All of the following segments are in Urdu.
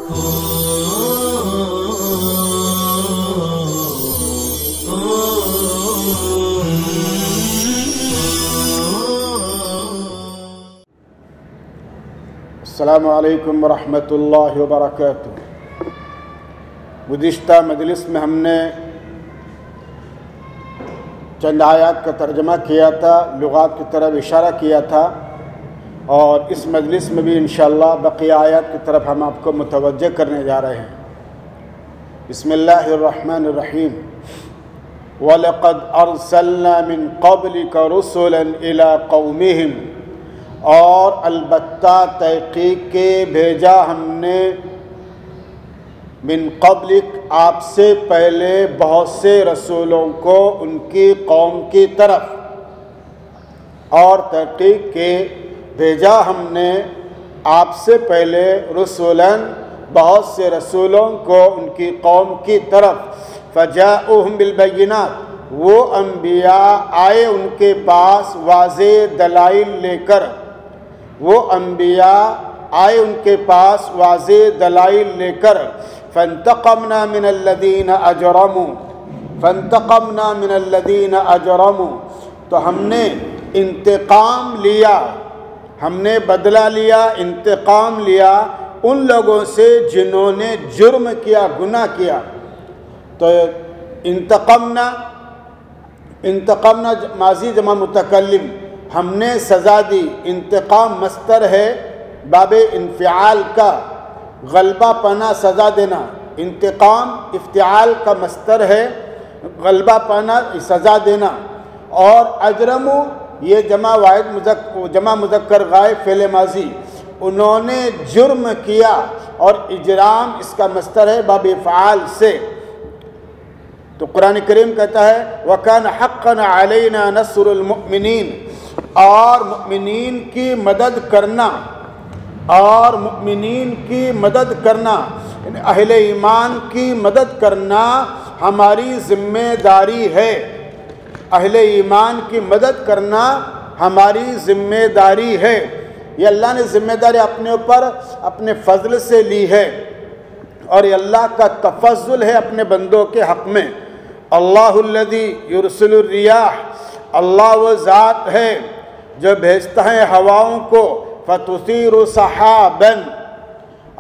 السلام علیکم ورحمۃ اللہ وبرکاتہ۔ گزشتہ مجلس میں ہم نے چند آیات کا ترجمہ کیا تھا، لغات کی طرف اشارہ کیا تھا، اور اس مجلس میں بھی انشاءاللہ بقیہ آیات کی طرف ہم آپ کو متوجہ کرنے جا رہے ہیں۔ بسم اللہ الرحمن الرحیم۔ وَلَقَدْ أَرْسَلْنَا مِن قَبْلِكَ رُسُلًا إِلَىٰ قَوْمِهِمْ، اور البتہ تحقیق کے بھیجا ہم نے من قبلک آپ سے پہلے بہت سے رسولوں کو ان کی قوم کی طرف، اور تحقیق کے بھیجا ہم نے آپ سے پہلے رسولاً بہت سے رسولوں کو ان کی قوم کی طرف، فجاؤہم بالبینات، وہ انبیاء آئے ان کے پاس واضح دلائل لے کر، وہ انبیاء آئے ان کے پاس واضح دلائل لے کر، فانتقمنا من الذین اجرموا، تو ہم نے انتقام لیا، ہم نے بدلہ لیا، انتقام لیا ان لوگوں سے جنہوں نے جرم کیا، گناہ کیا۔ تو انتقمنا ماضی جمع متکلم، ہم نے سزا دی۔ انتقام مصدر ہے باب انفعال کا، غلبہ پانا، سزا دینا۔ انتقام افتعال کا مصدر ہے، غلبہ پانا، سزا دینا۔ اور اجرمو یہ جمع مذکر غائب فعل ماضی، انہوں نے جرم کیا، اور اجرام اس کا مصدر ہے باب افعال سے۔ تو قرآن کریم کہتا ہے وَكَانَ حَقًّا عَلَيْنَا نَصْرُ الْمُؤْمِنِينَ، اور مؤمنین کی مدد کرنا، اور مؤمنین کی مدد کرنا، یعنی اہل ایمان کی مدد کرنا ہماری ذمہ داری ہے۔ اہل ایمان کی مدد کرنا ہماری ذمہ داری ہے۔ یہ اللہ نے ذمہ داری اپنے اوپر اپنے فضل سے لی ہے، اور یہ اللہ کا تفضل ہے اپنے بندوں کے حق میں۔ اللہ الذی یرسل الریاح، اللہ وہ ذات ہے جو بھیجتا ہے ہواؤں کو، فتثیر سحابا،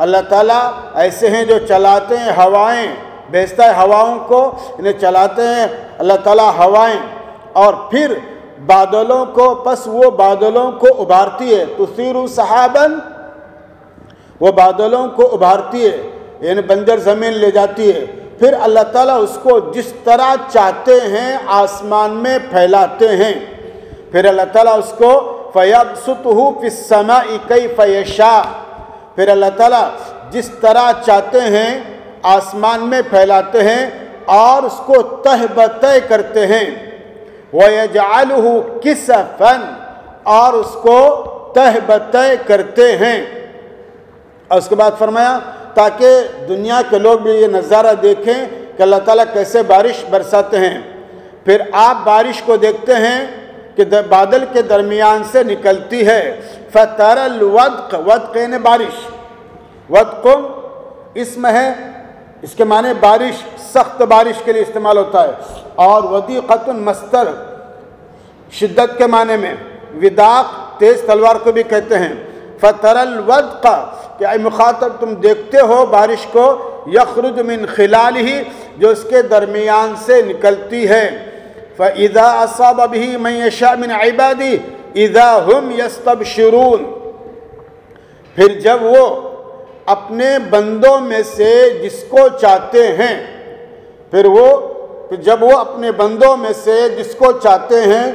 اللہ تعالیٰ ایسے ہیں جو چلاتے ہیں ہوائیں، بھیجتا ہے ہواؤں کو، انہیں چلاتے ہیں اللہ تعالیٰ ہوائیں، اور پھر بادلوں کو، پس وہ بادلوں کو ابھارتی ہے۔ تثیر سحابا، وہ بادلوں کو ابھارتی ہے، یعنی بنجر زمین لے جاتی ہے، پھر اللہ تعالیٰ اس کو جس طرح چاہتے ہیں آسمان میں پھیلاتے ہیں، پھر اللہ تعالیٰ اس کو فَيَبْسُطُهُ فِي السَّمَاءِ كَيْفَ يَشَاءُ، پھر اللہ تعالیٰ جس طرح چاہتے ہیں آسمان میں پھیلاتے ہیں، اور اس کو تہ بتہ کرتے ہیں۔ وَيَجْعَلُهُ كِسَفًا، اور اس کو تہ بتہ کرتے ہیں۔ اور اس کے بعد فرمایا تاکہ دنیا کے لوگ بھی یہ نظارہ دیکھیں کہ اللہ تعالیٰ کیسے بارش برساتے ہیں۔ پھر آپ بارش کو دیکھتے ہیں کہ بادل کے درمیان سے نکلتی ہے، فَتَرَى الْوَدْقَ، وَدْقَ یعنی بارش، وَدْقٌ اسم ہے، اس کے معنی بارش، سخت بارش کے لیے استعمال ہوتا ہے، اور وَدِيقَةٌ مصدر شدت کے معنی میں، وداق تیز تلوار کو بھی کہتے ہیں۔ فَتَرَى الْوَدْقَ، کہ اے مخاطب تم دیکھتے ہو بارش کو، یخرج من خلالہ، جو اس کے درمیان سے نکلتی ہے، فَإِذَا أَصَابَ بِهِ مَن يَشَاءُ مِنْ عِبَادِهِ إِذَا هُمْ يَسْتَبْشِرُونَ، پھر جب وہ اپنے بندوں میں سے جس کو چاہتے ہیں، پھر جب وہ اپنے بندوں میں سے جس کو چاہتے ہیں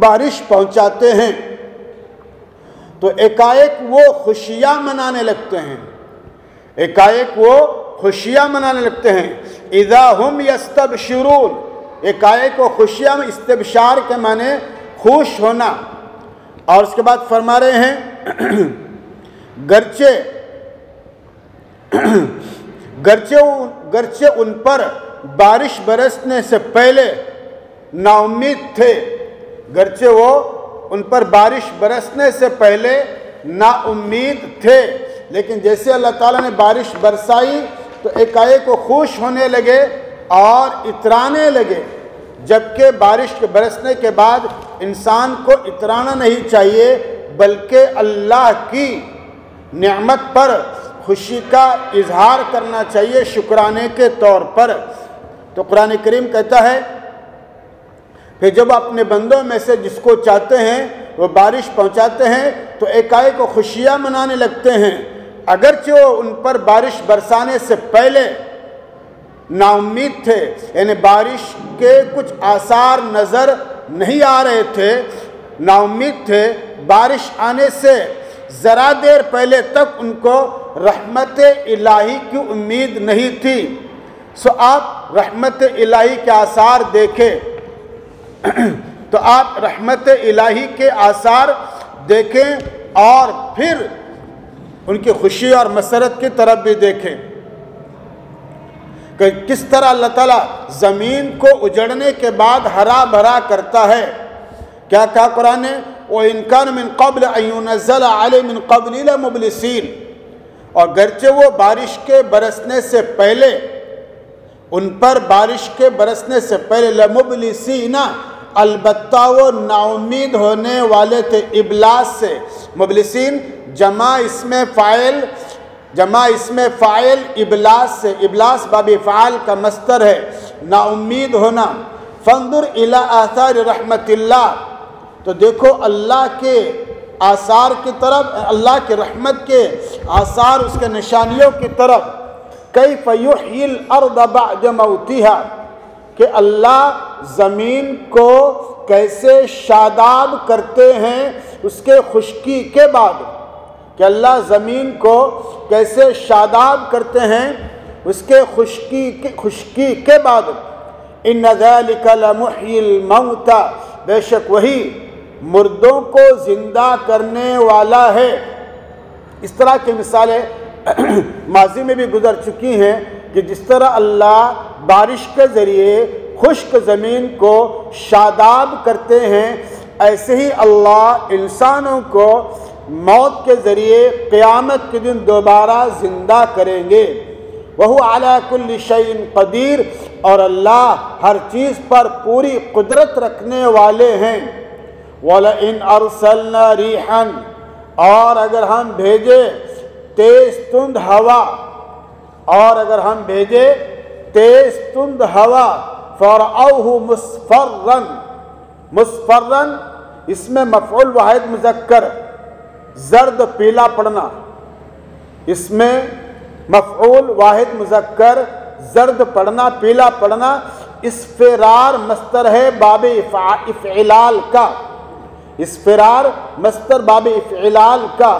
بارش پہنچاتے ہیں، تو ایک وہ خوشیاں منانے لگتے ہیں، ایک وہ خوشیاں منانے لگتے ہیں۔ اذا ہم یستبشرون، ایک وہ خوشیاں، استبشار کے معنی خوش ہونا۔ اور اس کے بعد فرما رہے ہیں گرچہ ان پر بارش برسنے سے پہلے نا امید تھے، گرچہ وہ ان پر بارش برسنے سے پہلے نا امید تھے، لیکن جیسے اللہ تعالیٰ نے بارش برسائی تو ایک وہ خوش ہونے لگے اور اترانے لگے، جبکہ بارش کے برسنے کے بعد انسان کو اترانا نہیں چاہیے بلکہ اللہ کی نعمت پر خوشی کا اظہار کرنا چاہیے شکرانے کے طور پر۔ تو قرآن کریم کہتا ہے کہ جب اپنے بندوں میں سے جس کو چاہتے ہیں وہ بارش پہنچاتے ہیں تو ایک کو خوشیاں منانے لگتے ہیں، اگرچہ وہ ان پر بارش برسانے سے پہلے نا امید تھے، یعنی بارش کے کچھ آثار نظر نہیں آ رہے تھے، نا امید تھے، بارش آنے سے ذرا دیر پہلے تک ان کو رحمت الہی کی امید نہیں تھی۔ سو آپ رحمت الہی کے آثار دیکھیں تو آپ رحمت الہی کے آثار دیکھیں اور پھر ان کی خوشی اور مسرت کی طرف بھی دیکھیں کہ کس طرح اللہ تعالیٰ زمین کو اجڑنے کے بعد ہرا بھرا کرتا ہے۔ کیا کہا قرآن نے؟ وَإِن كَانَ مِن قَبْلِ أَن يُنَزَّلَ عَلَيْهِم مِّن قَبْلِهِ لَمُبْلِسِينَ، اور گرچہ وہ بارش کے برسنے سے پہلے ان پر بارش کے برسنے سے پہلے لَمُبْلِسِينَ، البتہ وہ نا امید ہونے والے تھے ابلاس سے۔ مبلسین جمع اسم فاعل ابلاس سے، ابلاس باب فعال کا مصدر ہے، نا امید ہونا۔ فانظر الی آثار رحمت اللہ، تو دیکھو اللہ کے آثار کی طرف، اللہ کے رحمت کے آثار، اس کے نشانیوں کی طرف۔ کیف یحیی الارض بعد موتہا، کہ اللہ زمین کو کیسے شاداب کرتے ہیں اس کے خشکی کے بعد، کہ اللہ زمین کو کیسے شاداب کرتے ہیں اس کے خشکی کے بعد۔ ان ذلک لمحیی الموتى، بے شک وہی مردوں کو زندہ کرنے والا ہے۔ اس طرح کی مثالیں ماضی میں بھی گزر چکی ہیں کہ جس طرح اللہ بارش کے ذریعے خشک زمین کو شاداب کرتے ہیں، ایسے ہی اللہ انسانوں کو موت کے ذریعے قیامت کے دن دوبارہ زندہ کریں گے۔ وَهُوَ عَلَى كُلِّ شَيْءٍ قَدِيرٌ، اور اللہ ہر چیز پر پوری قدرت رکھنے والے ہیں۔ وَلَئِنْ أَرْسَلْنَا رِيحًا، اور اگر ہم بھیجے تیز تند ہوا، اور اگر ہم بھیجے تیز تند ہوا، فَرَأَوْهُ مُصْفَرًّا، مصفرًا اس میں مفعول واحد مذکر، زرد پیلا پڑنا، اس میں مفعول واحد مذکر زرد پڑنا پیلا پڑنا، اسفرار مصدر ہے باب افعلال کا، اسفرار مصدر باب افعلال کا،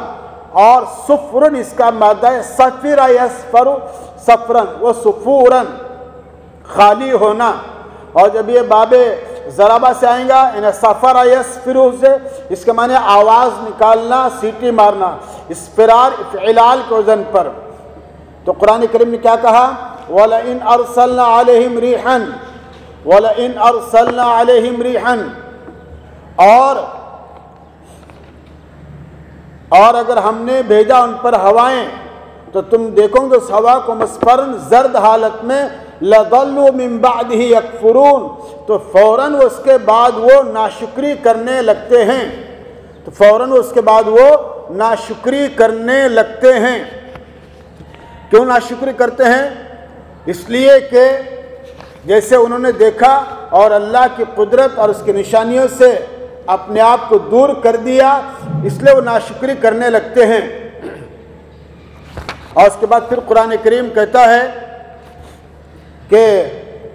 اور صفرن اس کا مادہ ہے صفر یصفر صفرن و صفورن، خالی ہونا۔ اور جب یہ باب ضربہ سے آئیں گا یعنی صفر یصفر سے، اس کے معنی آواز نکالنا، سیٹی مارنا، اسفرار افعلال کے وزن پر۔ تو قرآن کریم نے کیا کہا؟ وَلَئِنْ أَرْسَلْنَا عَلَيْهِمْ رِيحًا، وَلَئِنْ أَرْسَلْنَا عَلَيْهِمْ رِيحًا، اور اگر ہم نے بھیجا ان پر ہوائیں تو تم دیکھو گے اس ہوا کو مصفرن زرد حالت میں، لَظَلُّوا مِن بَعْدِهِ يَكْفُرُونَ، تو فوراً اس کے بعد وہ ناشکری کرنے لگتے ہیں، تو فوراً اس کے بعد وہ ناشکری کرنے لگتے ہیں۔ کیوں ناشکری کرتے ہیں؟ اس لیے کہ جیسے انہوں نے دیکھا اور اللہ کی قدرت اور اس کی نشانیوں سے اپنے آپ کو دور کر دیا، اس لیے وہ ناشکری کرنے لگتے ہیں۔ اور اس کے بعد پھر قرآن کریم کہتا ہے کہ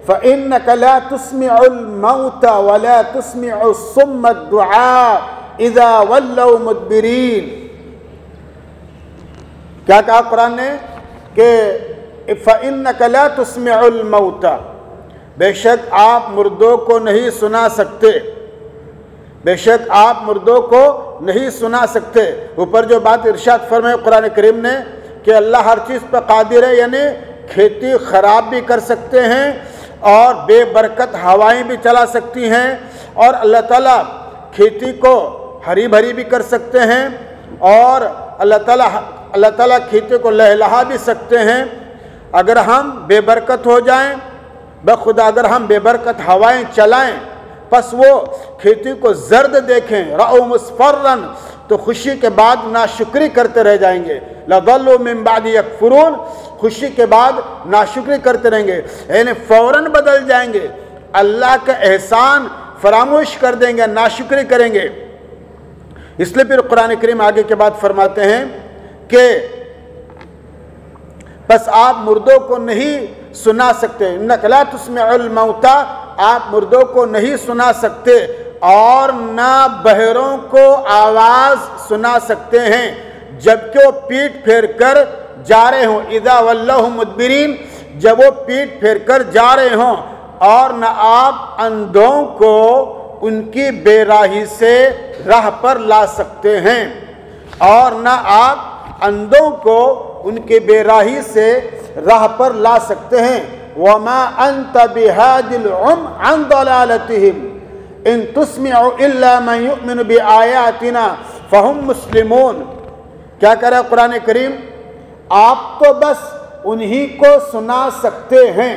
فَإِنَّكَ لَا تُسْمِعُ الْمَوْتَ وَلَا تُسْمِعُ الصُّمَّ الدُّعَاءَ إِذَا وَلَّوْا مُدْبِرِينَ۔ کیا کہا قرآن نے؟ کہ فَإِنَّكَ لَا تُسْمِعُ الْمَوْتَ، بے شک آپ مردوں کو نہیں سنا سکتے، بے شک آپ مردوں کو نہیں سنا سکتے۔ اوپر جو بات ارشاد فرمائے قرآن کریم نے کہ اللہ ہر چیز پر قادر ہے، یعنی کھیتی خراب بھی کر سکتے ہیں اور بے برکت ہوائیں بھی چلا سکتی ہیں، اور اللہ تعالیٰ کھیتی کو ہری بھری بھی کر سکتے ہیں، اور اللہ تعالیٰ اللہ تعالیٰ کھیتی کو لہلہا بھی سکتے ہیں۔ اگر ہم بے برکت ہو جائیں، بخدا اگر ہم بے برکت ہوائیں چلائیں، پس وہ کھیتی کو زرد دیکھیں، رأوا مصفرا، تو خوشی کے بعد ناشکری کرتے رہ جائیں گے۔ لظلوا من بعد یکفرون، خوشی کے بعد ناشکری کرتے رہیں گے، یعنی فوراً بدل جائیں گے، اللہ کا احسان فراموش کر دیں گے، ناشکری کریں گے۔ اس لیے پھر قرآن کریم آگے کے بعد فرماتے ہیں کہ بس آپ مردوں کو نہیں سنا سکتے، انک لا تسمع الموتى، آپ مردوں کو نہیں سنا سکتے اور نہ بہروں کو آواز سنا سکتے ہیں جبکہ وہ پیٹ پھیر کر جا رہے ہوں، اذا ولوا مدبرین، جب وہ پیٹ پھیر کر جا رہے ہوں، اور نہ آپ اندھوں کو ان کی بے راہی سے راہ پر لا سکتے ہیں، اور نہ آپ اندھوں کو ان کی بے راہی سے راہ پر لا سکتے ہیں۔ وما انت بهاد العم عن ضلالتهم ان تسمع الا من يؤمن بآياتنا فهم مسلمون۔ کیا کہہ رہا ہے قرآن کریم؟ آپ تو بس انہی کو سنا سکتے ہیں،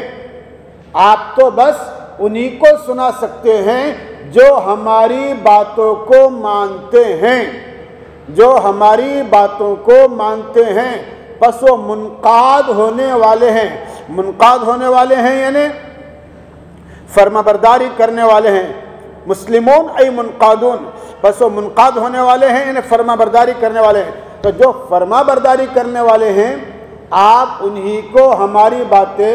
آپ تو بس انہی کو سنا سکتے ہیں جو ہماری باتوں کو مانتے ہیں، جو ہماری باتوں کو مانتے ہیں، پس وہ منقاد ہونے والے ہیں۔ منقاد ہونے والے ہیں یعنی فرما برداری کرنے والے ہیں، مسلمون ای منقادون، پس وہ منقاد ہونے والے ہیں یعنی فرما برداری کرنے والے ہیں۔ تو جو فرما برداری کرنے والے ہیں، آپ انہی کو ہماری باتیں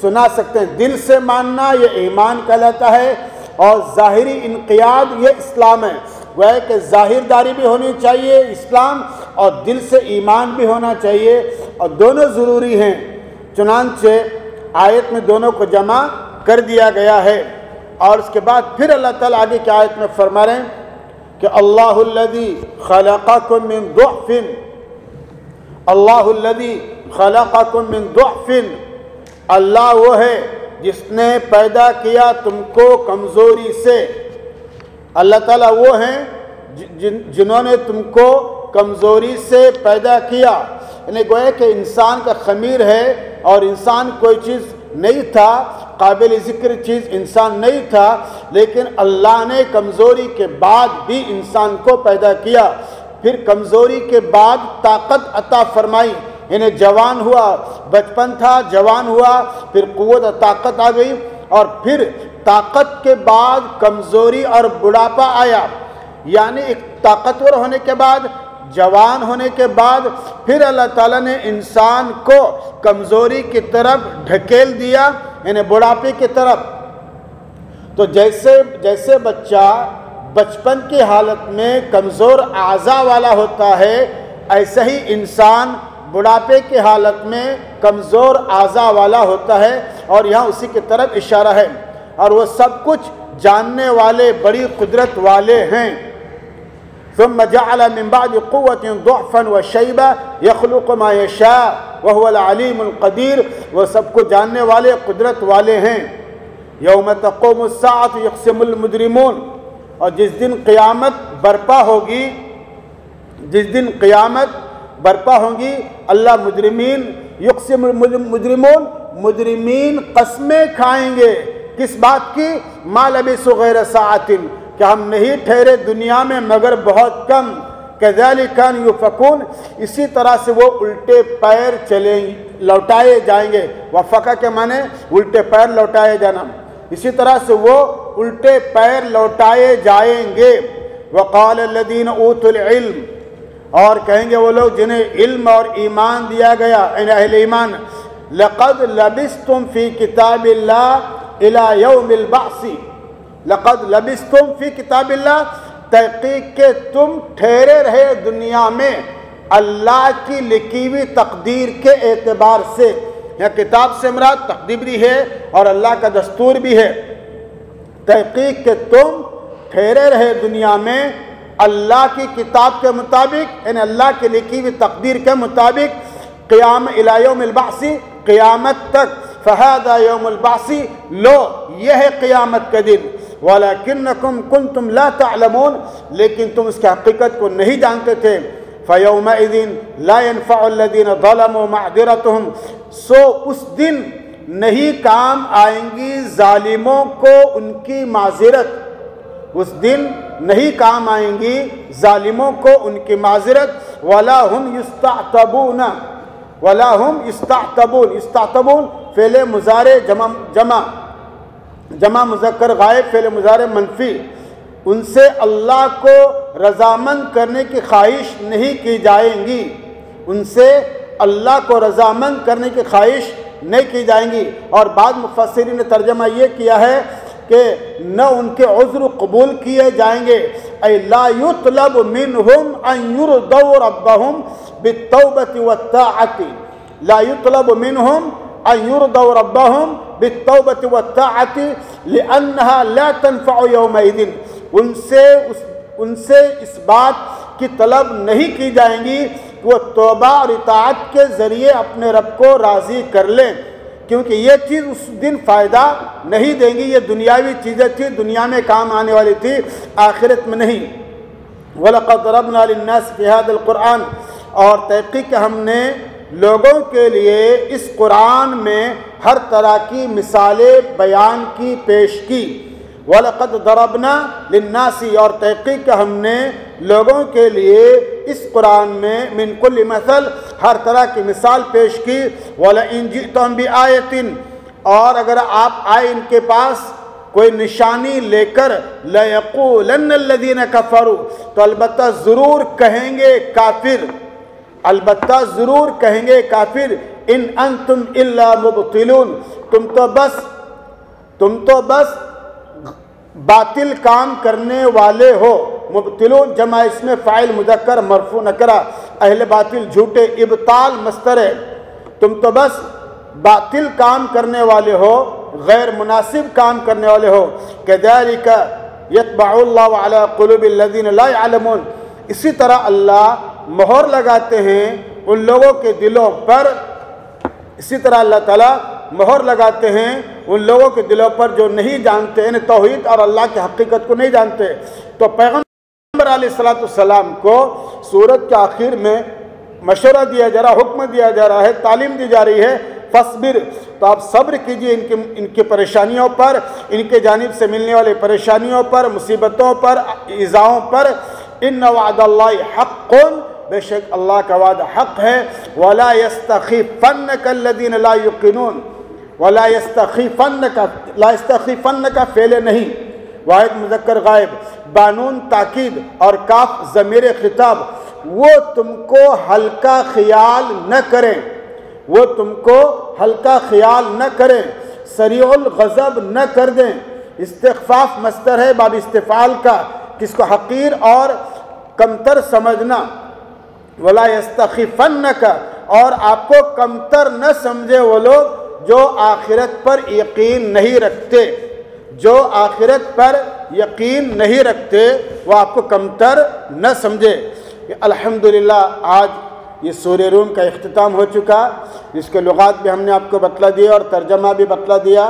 سنا سکتے ہیں۔ دل سے ماننا یہ ایمان کہلاتا ہے، اور ظاہری انقیاد یہ اسلام ہے۔ وہ ہے کہ ظاہر داری بھی ہونی چاہیے اسلام، اور دل سے ایمان بھی ہونا چاہیے، اور دونوں ضروری ہیں۔ چنانچہ آیت میں دونوں کو جمع کر دیا گیا ہے۔ اور اس کے بعد پھر اللہ تعالیٰ آگے کی آیت میں فرما رہے ہیں کہ اللہ الذی خلقکم من ضعف، اللہ الذی خلقکم من ضعف، اللہ وہ ہے جس نے پیدا کیا تم کو کمزوری سے۔ اللہ تعالیٰ وہ ہیں جنہوں نے تم کو کمزوری سے پیدا کیا، یعنی گویا کہ انسان کا خمیر ہے، اور انسان کوئی چیز نہیں تھا، قابل ذکر چیز انسان نہیں تھا، لیکن اللہ نے کمزوری کے بعد بھی انسان کو پیدا کیا، پھر کمزوری کے بعد طاقت عطا فرمائی، یعنی جوان ہوا، بچپن تھا جوان ہوا، پھر قوت اور طاقت آ گئی، اور پھر طاقت کے بعد کمزوری اور بڑھاپا آیا، یعنی ایک طاقتور ہونے کے بعد، جوان ہونے کے بعد، پھر اللہ تعالیٰ نے انسان کو کمزوری کی طرف ڈھکیل دیا، یعنی بڑھاپے کی طرف۔ تو جیسے بچہ بچپن کی حالت میں کمزور اعضاء والا ہوتا ہے، ایسا ہی انسان بڑھاپے کی حالت میں کمزور اعضاء والا ہوتا ہے، اور یہاں اسی کی طرف اشارہ ہے، اور وہ سب کچھ جاننے والے، بڑی قدرت والے ہیں۔ ثم جعل من بعد قوة ضعفا وشيبة يخلق ما يشاء وهو العليم القدير، وہ سب کو جاننے والے، قدرت والے ہیں۔ یوم تقوم الساعة يقسم المجرمون، اور جس دن قیامت برپا ہوگی، جس دن قیامت برپا ہوگی، اللہ مجرمین یقسم المجرمون، مجرمین قسمیں کھائیں گے، کس بات کی؟ ما لبثوا غیر ساعۃ، کہ ہم نہیں ٹھہرے دنیا میں مگر بہت کم، کذالک کانوا یؤفکون، اسی طرح سے وہ الٹے پیر لوٹائے جائیں گے۔ وفقہ کے معنی الٹے پیر لوٹائے جانا، اسی طرح سے وہ الٹے پیر لوٹائے جائیں گے۔ وقال الذین اوتوا العلم، اور کہیں گے وہ لوگ جنہیں علم اور ایمان دیا گیا، یعنی اہل ایمان، لقد لبثتم فی کتاب اللہ الی یوم البعث، لقد لبثتم فی کتاب اللہ، تحقیق کہ تم ٹھہرے رہے دنیا میں اللہ کی لکھی ہوئی تقدیر کے اعتبار سے۔ یہاں کتاب سے مراد تقدیر بھی ہے اور اللہ کا دستور بھی ہے۔ تحقیق کہ تم ٹھہرے رہے دنیا میں اللہ کی کتاب کے مطابق، یعنی اللہ کی لکھی ہوئی تقدیر کے مطابق، قیام الی یوم البعث، قیامت تک، فہذا یوم البعث، لو یہ ہے قیامت کا دن، وَلَكِنَّكُمْ كُنْتُمْ لَا تَعْلَمُونَ، لیکن تم اس کی حقیقت کو نہیں جانتے تھے۔ فَيَوْمَئِذٍ لَا يَنْفَعُ الَّذِينَ ظَلَمُوا مَعْذِرَتُهُمْ سو اس دن نہیں کام آئیں گی ظالموں کو ان کی معذرت، اس دن نہیں کام آئیں گی ظالموں کو ان کی معذرت. وَلَا هُمْ يُسْتَعْتَبُونَ وَلَا هُمْ يُسْتَعْتَبُونَ استعتبون فعل مضارع جمع مذکر غائب فعل مضارع منفی. ان سے اللہ کو رضامند کرنے کی خواہش نہیں کی جائیں گی، ان سے اللہ کو رضامند کرنے کی خواہش نہیں کی جائیں گی. اور بعض مفسرین نے ترجمہ یہ کیا ہے کہ نہ ان کے عذر قبول کیے جائیں گے، اے لا یطلب منہم ان یرضوا ربہم بالتوبۃ والطاعۃ، لا یطلب منہم ان یرضوا ربہم بالتوبۃ والطاعۃ لانها لا تنفع یومئذ. ان سے اس بات کی طلب نہیں کی جائیں گی کہ وہ توبہ اور اطاعت کے ذریعے اپنے رب کو راضی کر لیں، کیونکہ یہ چیز اس دن فائدہ نہیں دیں گی. یہ دنیاوی چیزیں تھی، دنیا میں کام آنے والی تھی، آخرت میں نہیں. وَلَقَدْ ضَرَبْنَا لِلنَّاسِ فِي هَذَا الْقُرْآنِ اور تحقیق ہم نے لوگوں کے لیے اس قرآن میں ہر طرح کی مثالیں بیان کی پیش کی. وَلَقَدْ ضَرَبْنَا لِلنَّاسِ اور تحقیق ہم نے لوگوں کے لیے اس قرآن میں من کل مثل ہر طرح کی مثال پیش کی. وَلَئِن جِئْتُم بِآیَةٍ اور اگر آپ آئے ان کے پاس کوئی نشانی لے کر لَيَقُولَنَّ الَّذِينَ كَفَرُوا تو البتہ ضرور کہیں گے کافر، البتہ ضرور کہیں گے کافر ان انتم الا مبطلون تم تو بس باطل کام کرنے والے ہو. مبطلون جمع اس میں فاعل مذکر مرفوع نکرہ، اہل باطل جھوٹے، ابطال مصدر ہے. تم تو بس باطل کام کرنے والے ہو، غیر مناسب کام کرنے والے ہو. كذلك يطبع الله على قلوب الذين لا يعلمون اسی طرح اللہ مہر لگاتے ہیں ان لوگوں کے دلوں پر، اسی طرح اللہ تعالیٰ مہر لگاتے ہیں ان لوگوں کے دلوں پر جو نہیں جانتے، یعنی توحید اور اللہ کی حقیقت کو نہیں جانتے. تو پیغمبر علیہ السلام کو سورت کے آخر میں مشورہ دیا جا رہا، حکم دیا جا رہا ہے، تعلیم دی جا رہی ہے فصبر، تو آپ صبر کیجئے ان کی پریشانیوں پر، ان کے جانب سے ملنے والی پریشانیوں پر، مصیبتوں پر، ایذاؤں پر. ان وعد اللہ حق بے شک اللہ کا وعدہ حق ہے. ولا يستخفنك الذين لا يوقنون ولا يستخفنك فعل نہیں، واحد مذکر غائب، بانون تاکید اور کاف ضمیر خطاب. وہ تم کو ہلکا خیال نہ کریں، وہ تم کو ہلکا خیال نہ کریں، سریع الغضب نہ کر دیں. استخفاف مصدر ہے باب استفعال کا، کس کو حقیر اور کمتر سمجھنا. ولا یستخفنک اور آپ کو کمتر نہ سمجھے وہ لوگ جو آخرت پر یقین نہیں رکھتے، جو آخرت پر یقین نہیں رکھتے وہ آپ کو کمتر نہ سمجھے. الحمدللہ آج یہ سورہ روم کا اختتام ہو چکا، جس کے لغات بھی ہم نے آپ کو بتلا دیا اور ترجمہ بھی بتلا دیا.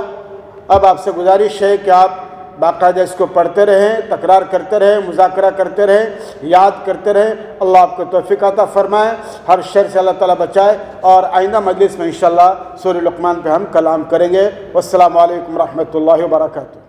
اب آپ سے گزارش ہے کہ آپ باقاعدہ اس کو پڑھتے رہیں، تکرار کرتے رہیں، مذاکرہ کرتے رہیں، یاد کرتے رہیں. اللہ آپ کو توفیق عطا فرمائے، ہر شر سے اللہ تعالیٰ بچائے. اور آئندہ مجلس میں انشاءاللہ سورہ لقمان پہ ہم کلام کریں گے. والسلام علیکم ورحمۃ اللہ وبرکاتہ.